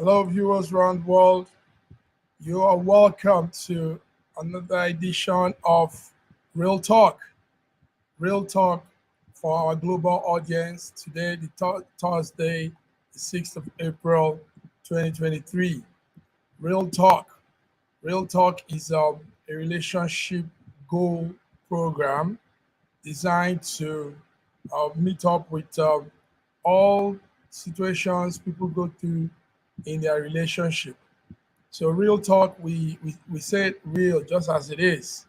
Hello, viewers around the world. You are welcome to another edition of Real Talk. Real Talk for our global audience. Today, the Thursday, the 6th of April, 2023. Real Talk. Real Talk is a relationship goal program designed to meet up with all situations people go through in their relationship. So real talk, we say it real just as it is.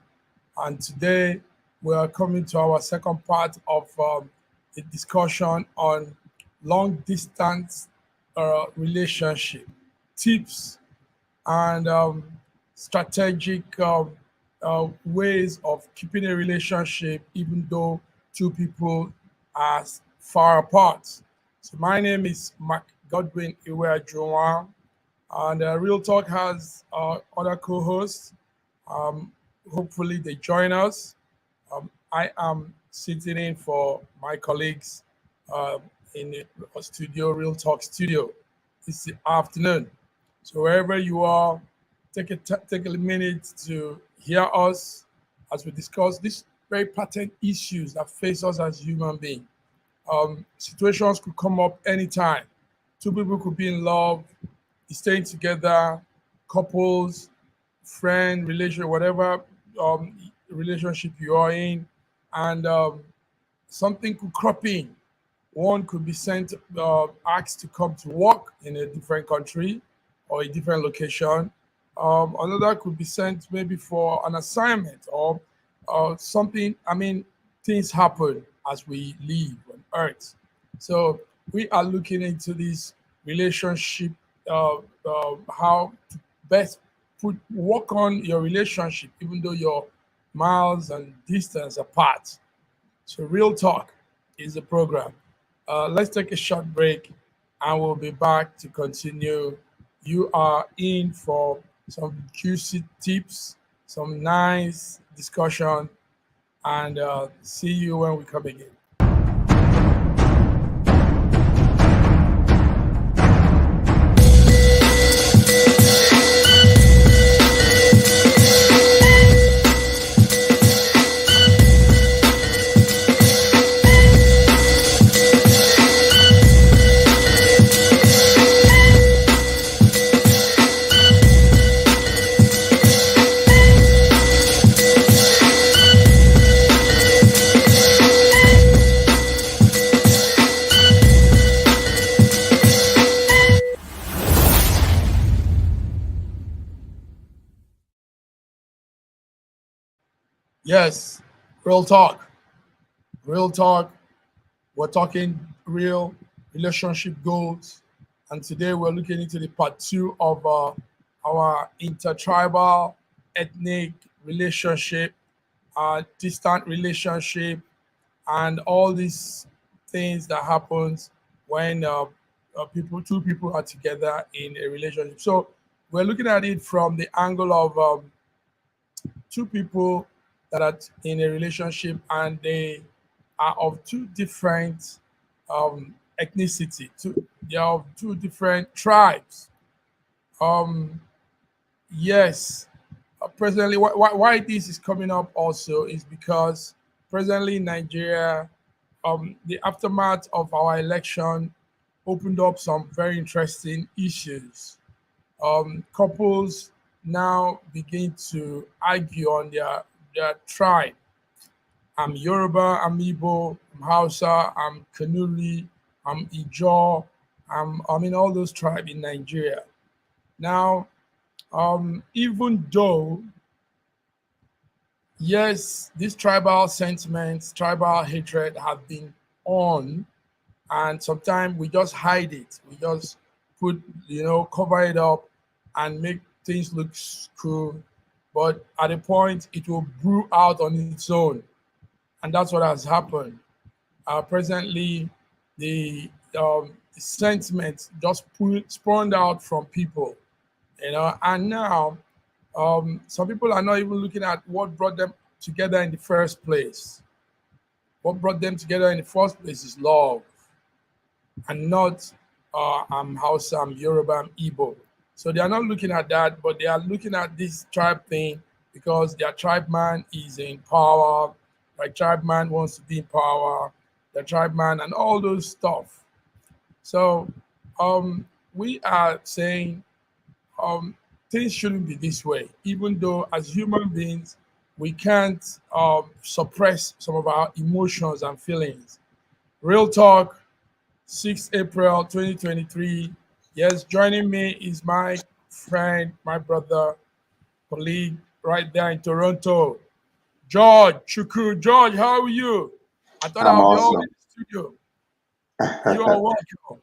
And today we are coming to our second part of the discussion on long distance relationship tips and strategic ways of keeping a relationship even though two people are far apart. So my name is Mark Godwin Iweajuwa, and Real Talk has other co-hosts. Um, Hopefully they join us. I am sitting in for my colleagues uh, in the studio, Real Talk studio. It's the afternoon. So wherever you are, take a minute to hear us as we discuss these very patent issues that face us as human beings. Situations could come up anytime. Two people could be in love, staying together, couples, friend, relation, whatever um, relationship you are in, and something could crop in. One could be sent, asked to come to work in a different country or a different location. Another could be sent maybe for an assignment or something. I mean, things happen as we live on Earth. So we are looking into this relationship, how to best work on your relationship, even though you're miles and distance apart. So, Real Talk is the program. Let's take a short break and we'll be back to continue. You are in for some juicy tips, some nice discussion, and see you when we come again. Yes, real talk. Real talk. We're talking real relationship goals. And today we're looking into the part two of our intertribal ethnic relationship, distant relationship, and all these things that happens when two people are together in a relationship. So we're looking at it from the angle of two people that are in a relationship and they are of two different ethnicity. They are of two different tribes. Um, yes, presently, why this is coming up also is because presently in Nigeria, the aftermath of our election opened up some very interesting issues. Couples now begin to argue on their tribe. I'm Yoruba, I'm Igbo, I'm Hausa, I'm Kanuri, I'm Ijaw, I'm in all those tribes in Nigeria. Now, even though yes, these tribal sentiments, tribal hatred have been on, and sometimes we just hide it. We just put, cover it up and make things look cool. But at a point, it will brew out on its own, and that's what has happened. Presently, the sentiment just spawned out from people, and now some people are not even looking at what brought them together in the first place. What brought them together in the first place is love, and not I'm Hausa, I'm Yoruba, I'm Igbo. So they are not looking at that, but they are looking at this tribe thing because their tribe man is in power, their tribe man wants to be in power, their tribe man, and all those stuff. So we are saying um, things shouldn't be this way, even though as human beings, we can't suppress some of our emotions and feelings. Real talk, 6th April 2023. Yes, joining me is my friend, my brother, colleague right there in Toronto, George Chuku. George, how are you? I thought I'm I'll be all in awesome. the studio. You are welcome.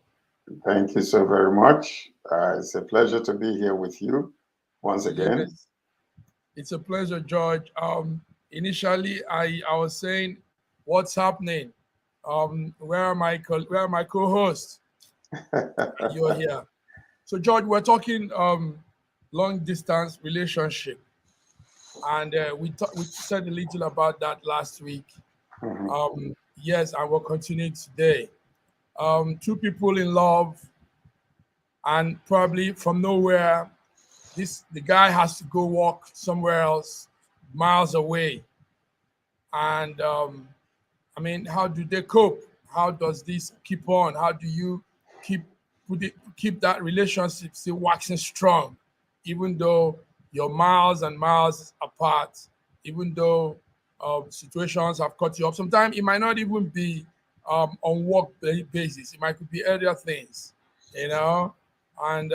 Thank you so very much. It's a pleasure to be here with you once again. Yes, it's a pleasure, George. Initially, I was saying, what's happening? Where are my co-hosts? You're here. So, George, we're talking long distance relationship, and we said a little about that last week. Mhm. Yes, and we'll continue today. Two people in love, and probably from nowhere, the guy has to go walk somewhere else, miles away, and I mean, how do they cope? How does this keep on? How do you keep keep that relationship still waxing strong, even though you're miles and miles apart, even though situations have cut you off? Sometimes it might not even be on basis. It might could be other things, you know. And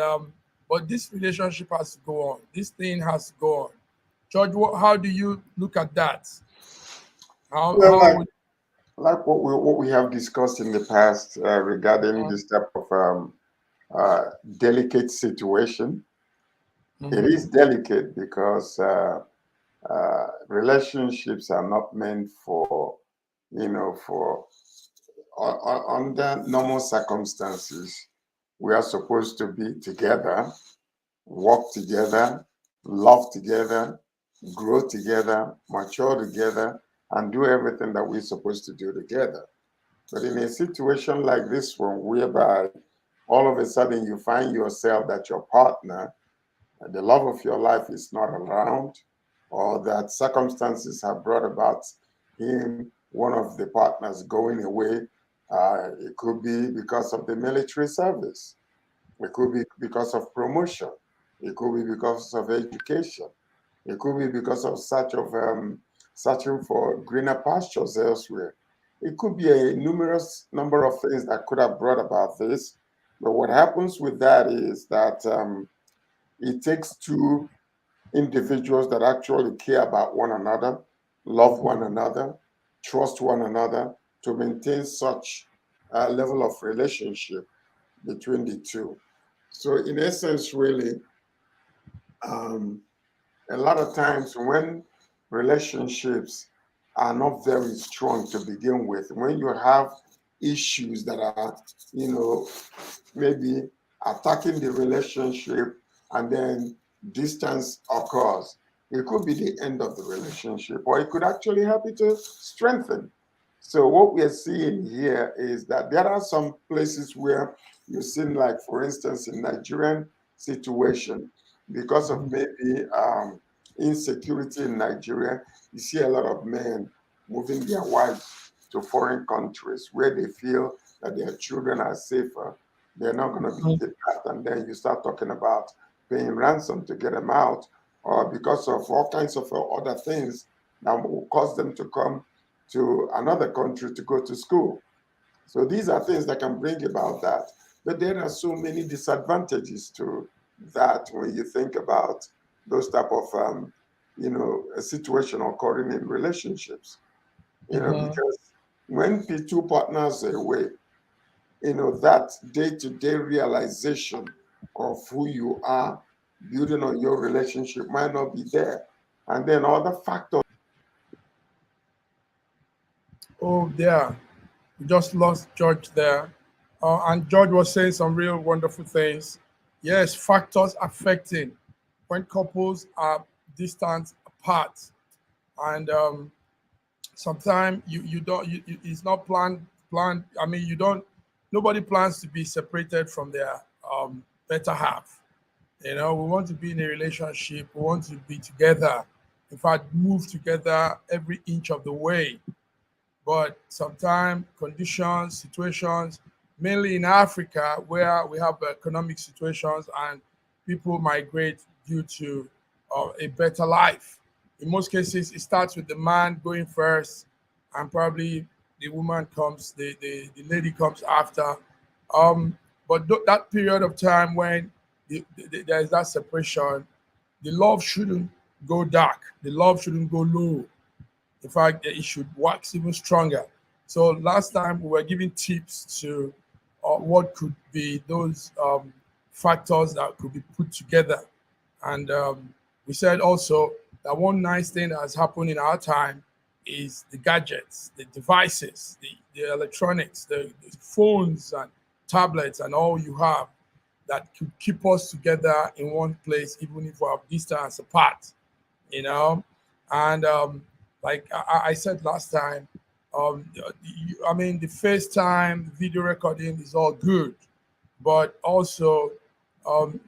but this relationship has to go on. This thing has to go on. George, how do you look at that? Well, How would like what we have discussed in the past regarding this type of uh, delicate situation. It Mhm. is delicate because relationships are not meant for, for under normal circumstances. We are supposed to be together, work together, love together, grow together, mature together, and do everything that we're supposed to do together. But in a situation like this one, whereby all of a sudden you find yourself that your partner, the love of your life, is not around, or that circumstances have brought about one of the partners, going away, it could be because of the military service, it could be because of promotion. It could be because of education. It could be because of searching for greener pastures elsewhere. It could be a numerous number of things that could have brought about this. But what happens with that is that it takes two individuals that actually care about one another, love one another, trust one another to maintain such a level of relationship between the two. So, in essence, really, um, a lot of times when relationships are not very strong to begin with, when you have issues that are, maybe attacking the relationship and then distance occurs, it could be the end of the relationship, or it could actually help it to strengthen. So what we are seeing here is that there are some places where you've seen, like for instance, in Nigerian situation, because of maybe insecurity in Nigeria, you see a lot of men moving their wives to foreign countries where they feel that their children are safer. They're not going to be kidnapped, and then you start talking about paying ransom to get them out, or because of all kinds of other things that will cause them to come to another country to go to school. So these are things that can bring about that. But there are so many disadvantages to that when you think about those type of a situation occurring in relationships, Mhm. because when the two partners are away, that day-to-day realization of who you are, building on your relationship might not be there. And then other factors. Oh, there. We just lost George there. And George was saying some real wonderful things. Yes, factors affecting when couples are distant apart. And sometimes you don't, it's not planned. I mean, you don't, nobody plans to be separated from their better half. We want to be in a relationship, we want to be together. In fact, move together every inch of the way. But sometimes conditions, situations, mainly in Africa, where we have economic situations and people migrate due to a better life. In most cases, it starts with the man going first, and probably the woman comes, the lady comes after. But that period of time when there is that separation, the love shouldn't go dark, the love shouldn't go low. In fact, it should wax even stronger. So last time we were giving tips to what could be those factors that could be put together. And we said also that one nice thing that has happened in our time is the gadgets, the devices, the electronics, the phones and tablets and all you have that could keep us together in one place, even if we're distance apart, you know. And like I said last time, I mean, the FaceTime video recording is all good, but also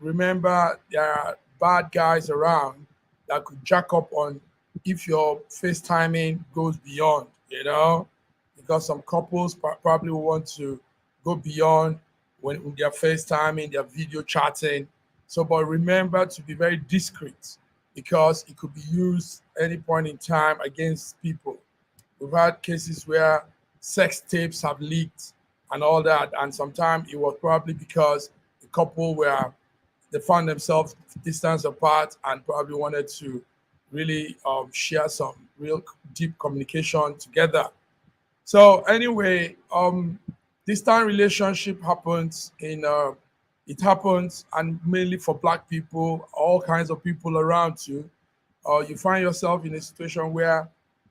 remember there are bad guys around that could jack up on if your FaceTiming goes beyond, because some couples probably want to go beyond when they're FaceTiming, they're video chatting. So, but remember to be very discreet because it could be used any point in time against people. We've had cases where sex tapes have leaked and all that, and sometimes it was probably because the couple were they found themselves distance apart and probably wanted to really share some real deep communication together. So anyway, distant relationship happens in it happens and mainly for black people, all kinds of people around you. You find yourself in a situation where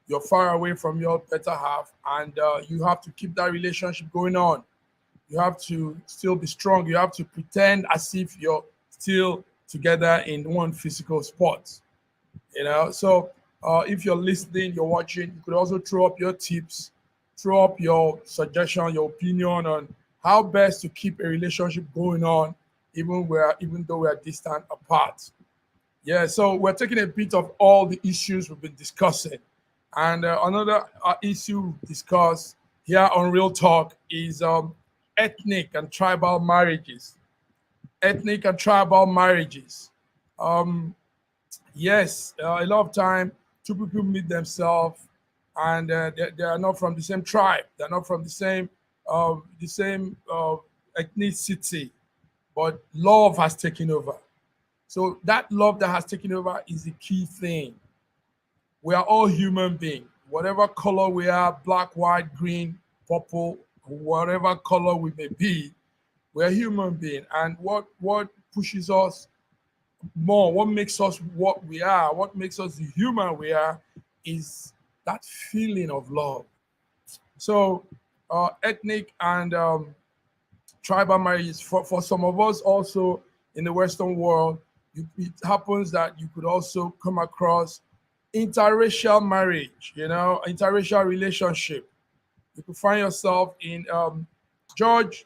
you're far away from your better half and you have to keep that relationship going on. You have to still be strong. You have to pretend as if you're still together in one physical spot. So if you're listening, you're watching, you could also throw up your tips, throw up your suggestion, your opinion on how best to keep a relationship going on even though we're distant apart. Yeah, so we're taking a bit of all the issues we've been discussing. And another issue we discussed here on Real Talk is ethnic and tribal marriages. Ethnic and tribal marriages. Um, yes, a lot of time two people meet themselves and they are not from the same tribe. They're not from the same ethnicity, but love has taken over. So that love that has taken over is the key thing. We are all human beings. Whatever color we are, black, white, green, purple, whatever color we may be, we're human beings. And what pushes us more, what makes us what we are, what makes us the human we are, is that feeling of love. So ethnic and tribal marriages for some of us also in the Western world, it happens that you could also come across interracial marriage, interracial relationship. You could find yourself in George.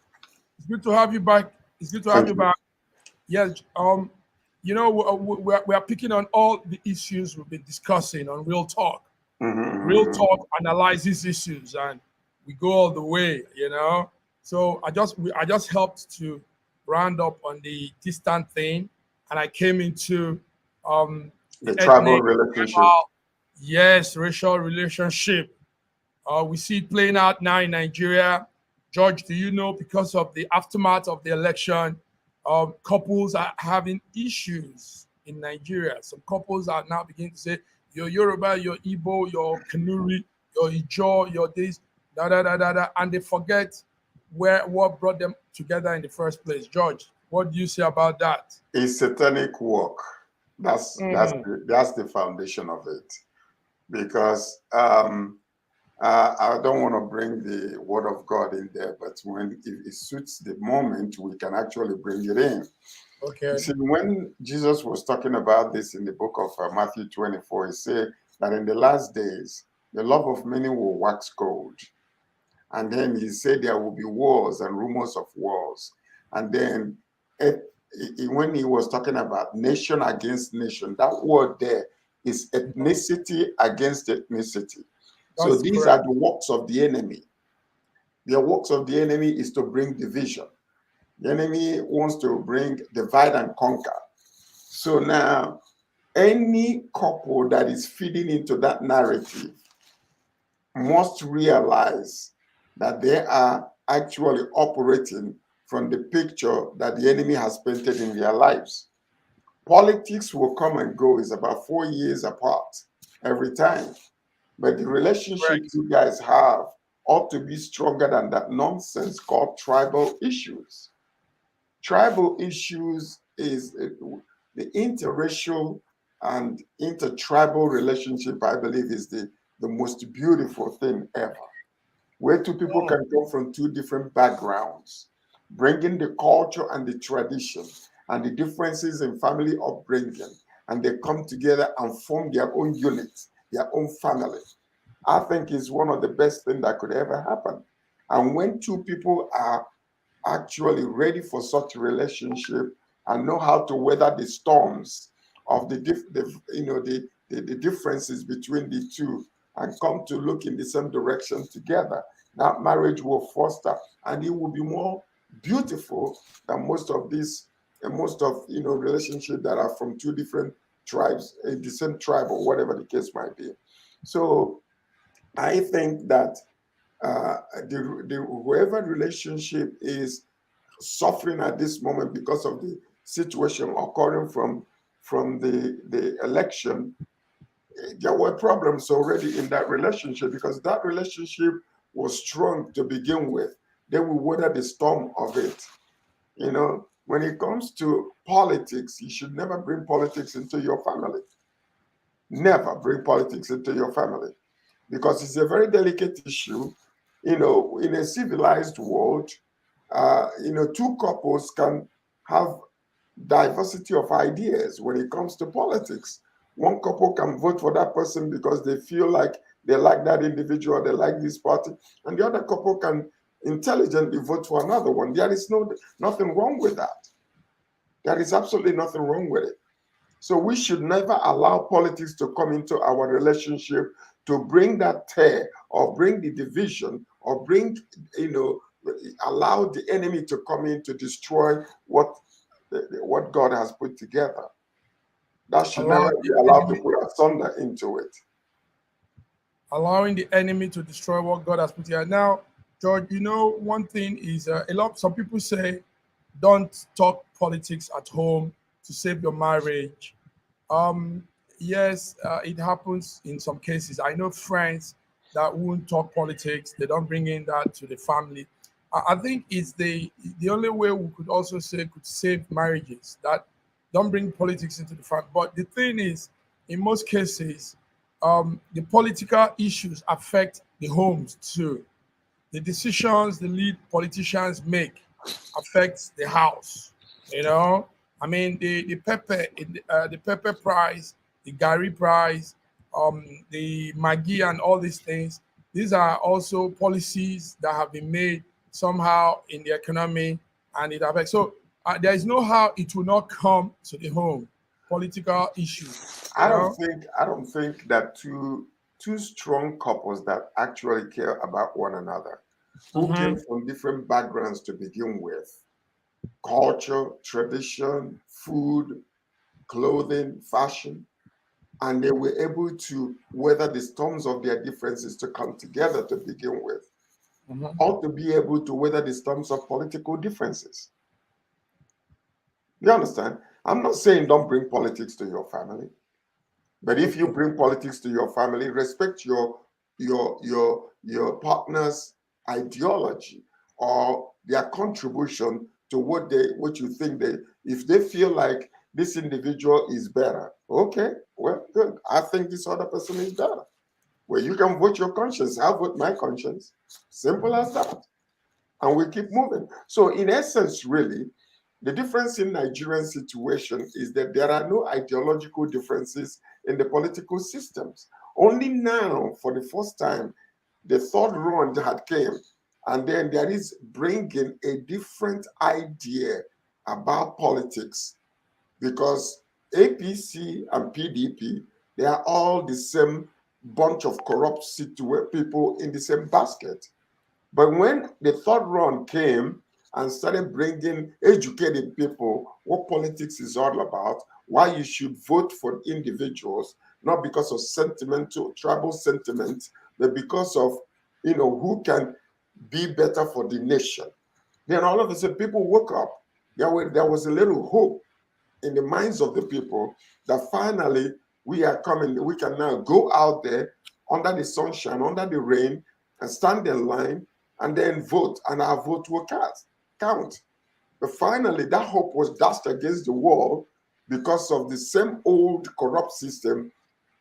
It's good to have you back. It's good to have Thank you you. back. Yes. We are picking on all the issues we've been discussing on Real Talk. Real Mhm. Talk analyzes issues, and we go all the way. So I just helped to round up on the distant thing, and I came into the The tribal ethnic, relationship. tribal, yes, racial relationship. We see it playing out now in Nigeria. George, do you know because of the aftermath of the election, couples are having issues, in Nigeria. Some couples are now beginning to say, you're Yoruba, you're Igbo, you're Kanuri, you're Ijo, you're this, da da da da da, and they forget what brought them together in the first place. George, what do you say about that? It's satanic work. Mm, That's the foundation of it. Because I don't want to bring the word of God in there, but when it suits the moment, we can actually bring it in. You okay. see, when Jesus was talking about this in the book of Matthew 24, he said that in the last days, the love of many will wax cold. And then he said there will be wars and rumors of wars. And then when he was talking about nation against nation, that word there is ethnicity against ethnicity. So That's these are correct. the works of the enemy. The works of the enemy is to bring division. The enemy wants to bring divide and conquer. So now, any couple that is feeding into that narrative must realize that they are actually operating from the picture that the enemy has painted in their lives. Politics will come and go, is about 4 years apart every time. But the relationship Correct. you guys have ought to be stronger than that nonsense called tribal issues. Tribal issues is the interracial and intertribal relationship, I believe, is the most beautiful thing ever, where two people Mm, can come from two different backgrounds, bringing the culture and the tradition and the differences in family upbringing, and they come together and form their own unit, their own family. I think is one of the best things that could ever happen. And when two people are actually ready for such a relationship and know how to weather the storms of the differences between the two and come to look in the same direction together, that marriage will foster and it will be more beautiful than most of relationships that are from two different tribes in the same tribe or whatever the case might be. So I think that whoever relationship is suffering at this moment because of the situation occurring from the election, there were problems already in that relationship because that relationship was strong to begin with. They will weather the storm of it. When it comes to politics, you should never bring politics into your family. Never bring politics into your family because it's a very delicate issue. In a civilized world, two couples can have diversity of ideas when it comes to politics. One couple can vote for that person because they feel like they like that individual, they like this party, and the other couple can intelligently vote for another one. There is nothing wrong with that. There is absolutely nothing wrong with it. So we should never allow politics to come into our relationship to bring that tear or bring the division or you know, allow the enemy to come in to destroy what God has put together. That should allowing never be the allowed to enemy, put asunder into it. allowing the enemy to destroy what God has put here. Now, George, one thing is some people say, don't talk politics at home to save your marriage. Um, yes, it happens in some cases. I know friends that won't talk politics. They don't bring in that to the family. I think it's the only way we could also say could save marriages that don't bring politics into the family. But the thing is, in most cases, the political issues affect the homes too. The decisions the lead politicians make affects the house. I mean the pepper price, the Gary price, the Maggie and all these things. These are also policies that have been made somehow in the economy, and it affects. So there is no how it will not come to the home. Political issues. I don't think that two strong couples that actually care about one another, who came Mhm. from different backgrounds to begin with, culture, tradition, food, clothing, fashion, and they were able to weather the storms of their differences to come together to begin with, Mhm. or to be able to weather the storms of political differences. You understand? I'm not saying don't bring politics to your family, but if you Okay. bring politics to your family, respect your partner's ideology or their contribution to what you think they, if they feel like this individual is better, okay, well, good. I think this other person is better. Well, you can vote your conscience. I vote my conscience. Simple as that. And we keep moving. So, in essence, really, the difference in Nigerian situation is that there are no ideological differences in the political systems. Only now, for the first time, the third round had came, and then there is bringing a different idea about politics because APC and PDP, they are all the same bunch of corrupt people in the same basket. But when the third round came and started bringing educated people what politics is all about, why you should vote for individuals, not because of sentimental, tribal sentiments, but because of, who can be better for the nation. Then all of a sudden people woke up. There was a little hope in the minds of the people that finally we can now go out there under the sunshine, under the rain, and stand in line and then vote, and our vote will count. But finally, that hope was dashed against the wall because of the same old corrupt system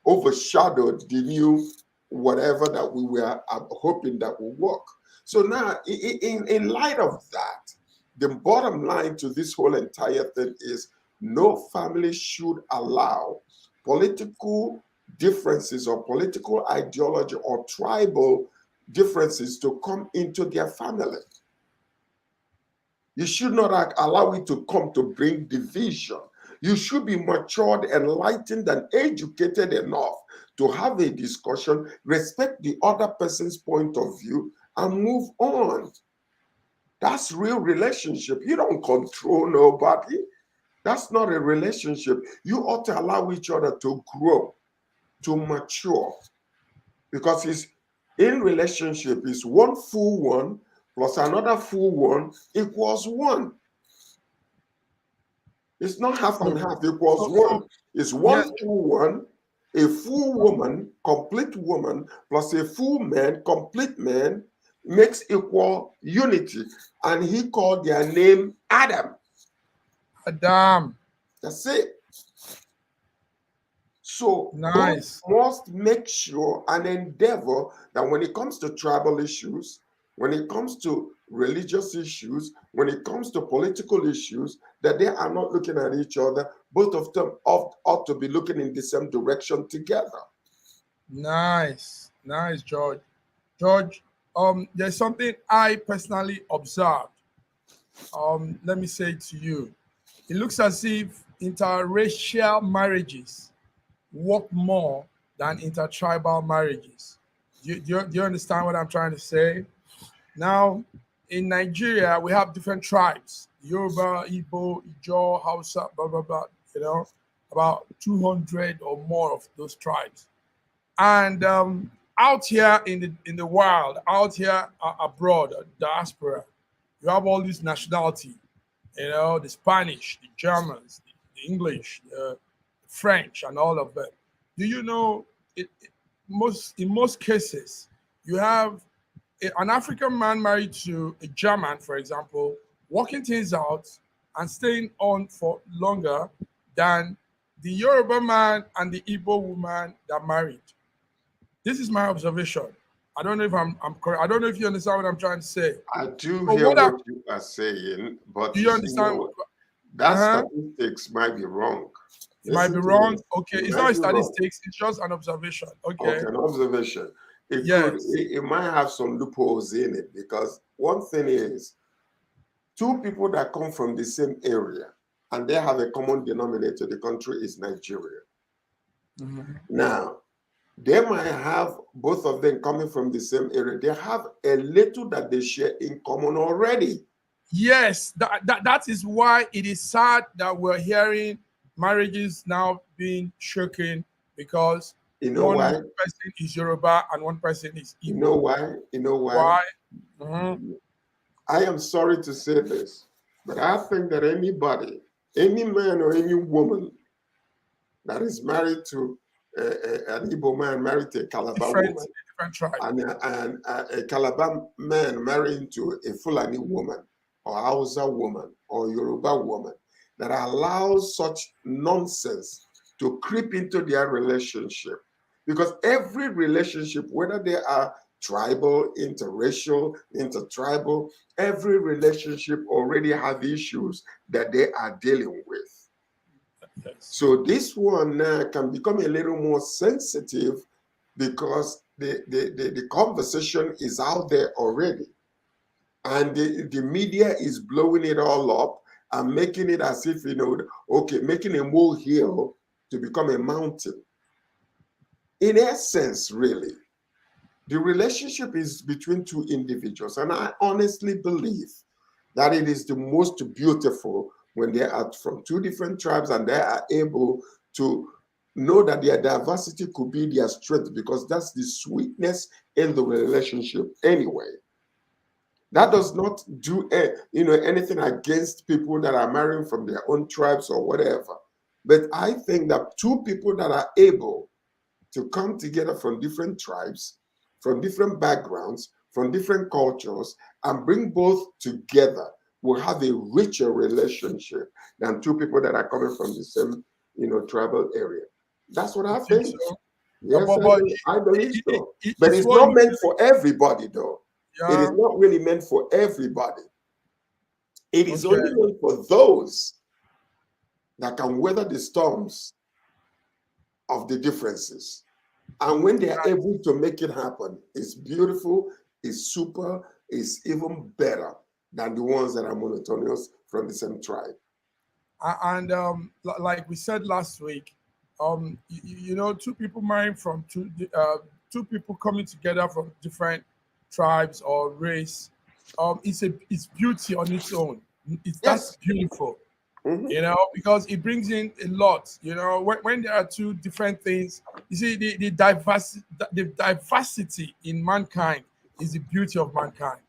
overshadowed the new whatever that we were hoping that would work. So now, in light of that, the bottom line to this whole entire thing is no family should allow political differences or political ideology or tribal differences to come into their family. You should not allow it to come to bring division. You should be matured, enlightened, and educated enough to have a discussion, respect the other person's point of view, and move on. That's real relationship. You don't control nobody. That's not a relationship. You ought to allow each other to grow, to mature, because it's in relationship is one full one plus another full one equals one. It's not half and half equals one. It's one Yes, full one, a full woman, complete woman, plus a full man, complete man, makes equal unity. And he called their name Adam. Adam. That's it. So both Nice. must make sure and endeavor that when it comes to tribal issues, when it comes to religious issues, when it comes to political issues, that they are not looking at each other. Both of them ought to be looking in the same direction together. Nice. Nice, George. George, there's something I personally observed. Let me say to you, it looks as if interracial marriages work more than intertribal marriages. Do you understand what I'm trying to say? Now, in Nigeria, we have different tribes: Yoruba, Igbo, Ijaw, Hausa, blah blah blah. You know, about 200 or more of those tribes. And out here in the wild, out here abroad, diaspora, you have all these nationality. You know, the Spanish, the Germans, the English, the French, and all of them. Do you know? In most cases, you have an African man married to a German, for example, working things out and staying on for longer than the Yoruba man and the Igbo woman that married. This is my observation. I don't know if I'm correct. I don't know if you understand what I'm trying to say. I do So hear what what you are saying, do but you understand? that Uh-huh. statistics might be wrong. It might Listen be to wrong. this. Okay, It it's not might a be wrong. statistics, it's just an observation. Okay. Okay, an observation. Yes. It might have some loopholes in it because one thing is two people that come from the same area and they have a common denominator, the country is Nigeria. Mhm. Now, they might have both of them coming from the same area. They have a little that they share in common already. Yes, that is why it is sad that we're hearing marriages now being shaken because You know one why? person is Yoruba and one person is You know Igbo. why? You know why? Why? Mhm. I am sorry to say this, but I think that anybody any man or any woman that is married to an Igbo man married to a Calabar woman, different tribe. and a Calabar man marrying to a Fulani woman, or Hausa woman, or Yoruba woman, that allows such nonsense to creep into their relationship. Because every relationship, whether they are tribal, interracial, intertribal, every relationship already have issues that they are dealing with. Yes. So this one can become a little more sensitive because the conversation is out there already. And the media is blowing it all up and making it as if, okay, making a molehill to become a mountain. In essence, really, the relationship is between two individuals. And I honestly believe that it is the most beautiful when they are from two different tribes and they are able to know that their diversity could be their strength, because that's the sweetness in the relationship anyway. That does not do anything against people that are marrying from their own tribes or whatever. But I think that two people that are able to come together from different tribes, from different backgrounds, from different cultures, and bring both together will have a richer relationship than two people that are coming from the same, tribal area. That's what I think. So. Yes, But I believe so. But it's it's what not you, meant for everybody, though. It is yeah. not really meant for everybody. It is Okay. only meant for those that can weather the storms of the differences. And when they are able to make it happen, it's beautiful, it's super, it's even better than the ones that are monotonous from the same tribe. And like we said last week, two people marrying from two people coming together from different tribes or race, it's beauty on its own. That's Yes. beautiful. Mm-hmm. Because it brings in a lot. When there are two different things, you see, the diversity in mankind is the beauty of mankind.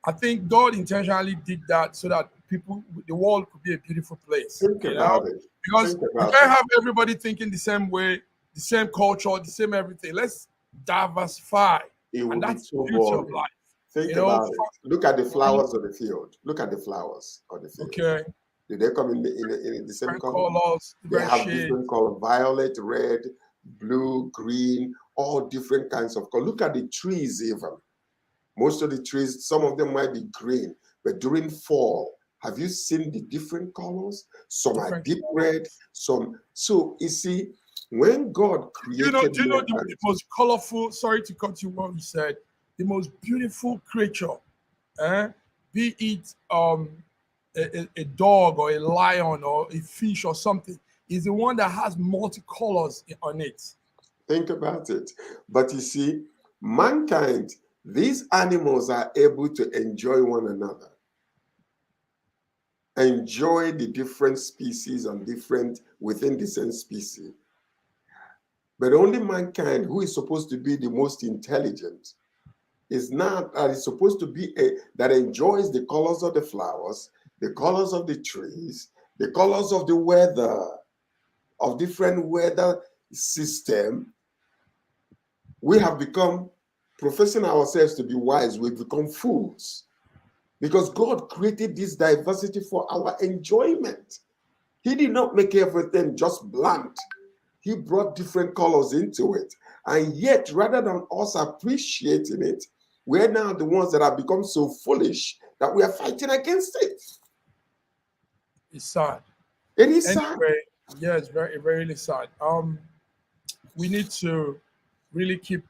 I think God intentionally did that so that the world could be a beautiful place. Think about it. Because Think we about can't it. have everybody thinking the same way, the same culture, the same everything. Let's diversify, It and will be that's the so beauty of boring. life. Think You know, about it. Look at the flowers of the field. Look at the flowers of the field. okay, Do they come in the same different color? colors, They different have shades. different color: violet, red, blue, green, all different kinds of color. Look at the trees even. Most of the trees, some of them might be green, but during fall, have you seen the different colors? Some are Different deep red, colors. some. So you see, when God created Do you know the man, most colorful? Sorry to cut you what you said. The most beautiful creature, eh? Be it a dog or a lion or a fish or something, is the one that has multicolors on it. think about it. But you see, mankind, these animals are able to enjoy one another, enjoy the different species and different within the same species. But only mankind, who is supposed to be the most intelligent, is not that is supposed to be that enjoys the colors of the flowers, the colors of the trees, the colors of the weather, of different weather system. We have become, professing ourselves to be wise, we've become fools, because God created this diversity for our enjoyment. He did not make everything just blunt. He brought different colors into it. And yet, rather than us appreciating it, we're now the ones that have become so foolish that we are fighting against it. It's sad. It is sad. Anyway, yeah, it's very, very sad. We need to really keep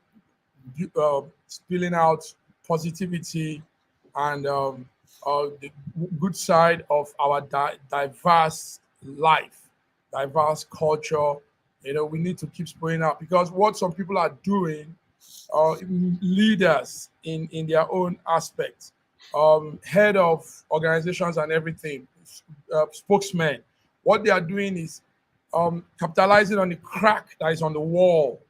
spilling out positivity and the good side of our diverse life, diverse culture. We need to keep spilling out, because what some people are doing, leaders in their own aspects, head of organizations and everything, spokesmen, what they are doing is capitalizing on the crack that is on the wall.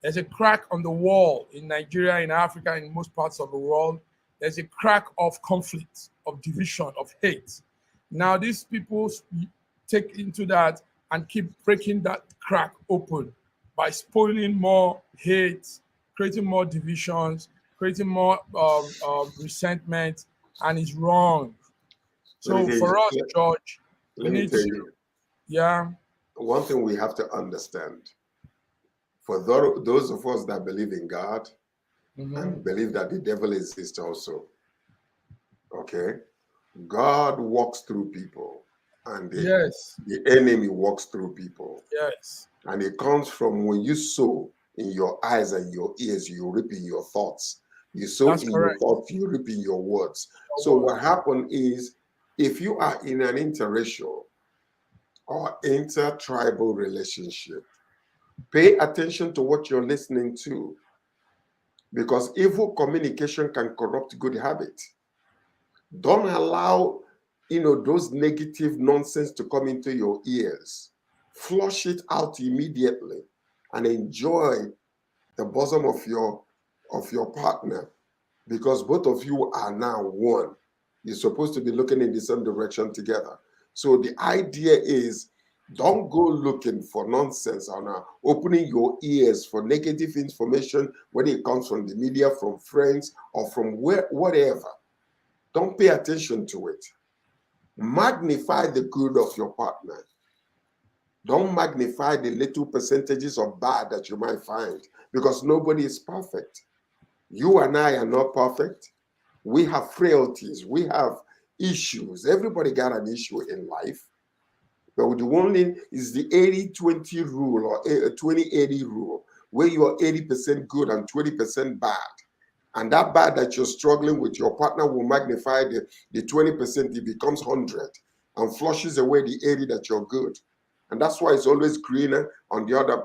There's a crack on the wall in Nigeria, in Africa, in most parts of the world. There's a crack of conflict, of division, of hate. Now, these people take into that and keep breaking that crack open by spoiling more hate, creating more divisions, creating more resentment, and it's wrong. Let me So tell for you, us, George, we let me need tell to, you, yeah. one thing we have to understand, for those of us that believe in God and believe that the devil exists also, okay? God walks through people, and Yes, the enemy walks through people. yes, And it comes from when you sow in your eyes and your ears, you reap in your thoughts. You sow that's in your correct. thoughts, you reap in your words. So Word. what happened is, if you are in an interracial or intertribal relationship, pay attention to what you're listening to, because evil communication can corrupt good habits. Don't allow, those negative nonsense to come into your ears. Flush it out immediately and enjoy the bosom of your partner, because both of you are now one. You're supposed to be looking in the same direction together. So the idea is, don't go looking for nonsense or opening your ears for negative information, whether it comes from the media, from friends, or from whatever. Don't pay attention to it. Magnify the good of your partner. Don't magnify the little percentages of bad that you might find, because nobody is perfect. You and I are not perfect. We have frailties. We have issues. Everybody got an issue in life. But the one thing is the 80-20 rule, or 20-80 rule, where you are 80% good and 20% bad. And that bad that you're struggling with, your partner will magnify the 20%, it becomes 100 and flushes away the 80 that you're good. And that's why it's always greener on the other,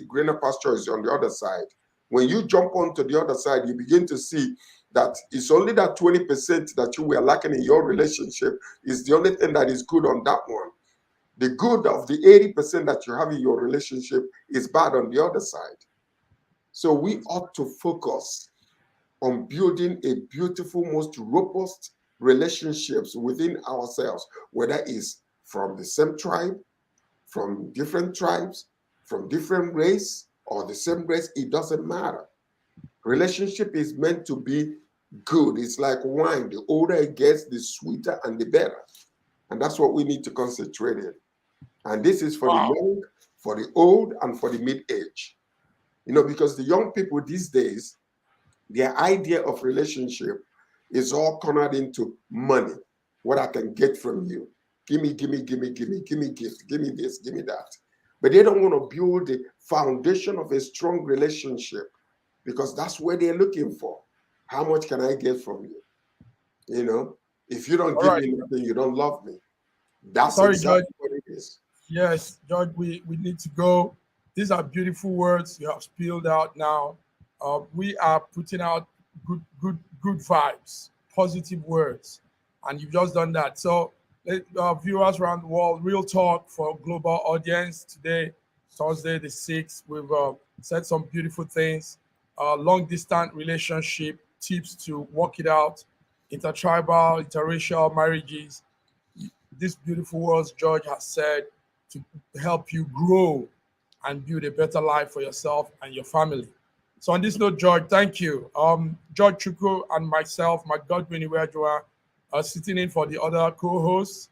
greener pasture is on the other side. When you jump onto the other side, you begin to see that it's only that 20% that you were lacking in your relationship is the only thing that is good on that one. The good of the 80% that you have in your relationship is bad on the other side. So we ought to focus on building a beautiful, most robust relationships within ourselves, whether it's from the same tribe, from different tribes, from different race, or the same race, it doesn't matter. Relationship is meant to be good. It's like wine. The older it gets, the sweeter and the better. And that's what we need to concentrate in. And this is for the Wow. young, for the old, and for the mid-age. Because the young people these days, their idea of relationship is all cornered into money. What I can get from you. Give me gift, give me this, give me that. But they don't want to build the foundation of a strong relationship, because that's where they're looking for. How much can I get from you? If you don't All give right. me nothing, you don't love me. That's Sorry, George. exactly what it is. Yes, George, we need to go. These are beautiful words you have spilled out now. We are putting out good vibes, positive words, and you've just done that. So, viewers around the world, real talk for global audience today, Thursday the 6th. We've said some beautiful things. Long distance relationship tips to work it out, intertribal, interracial marriages. These beautiful words George has said to help you grow and build a better life for yourself and your family. So on this note, George, thank you. George Chuku and myself, my Godwin Iwejoa, are sitting in for the other co-hosts,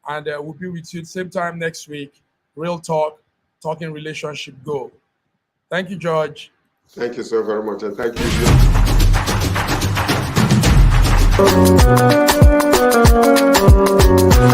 and we'll be with you same time next week. Real talk, talking relationship goal. Thank you, George. Thank you so very much, and thank you.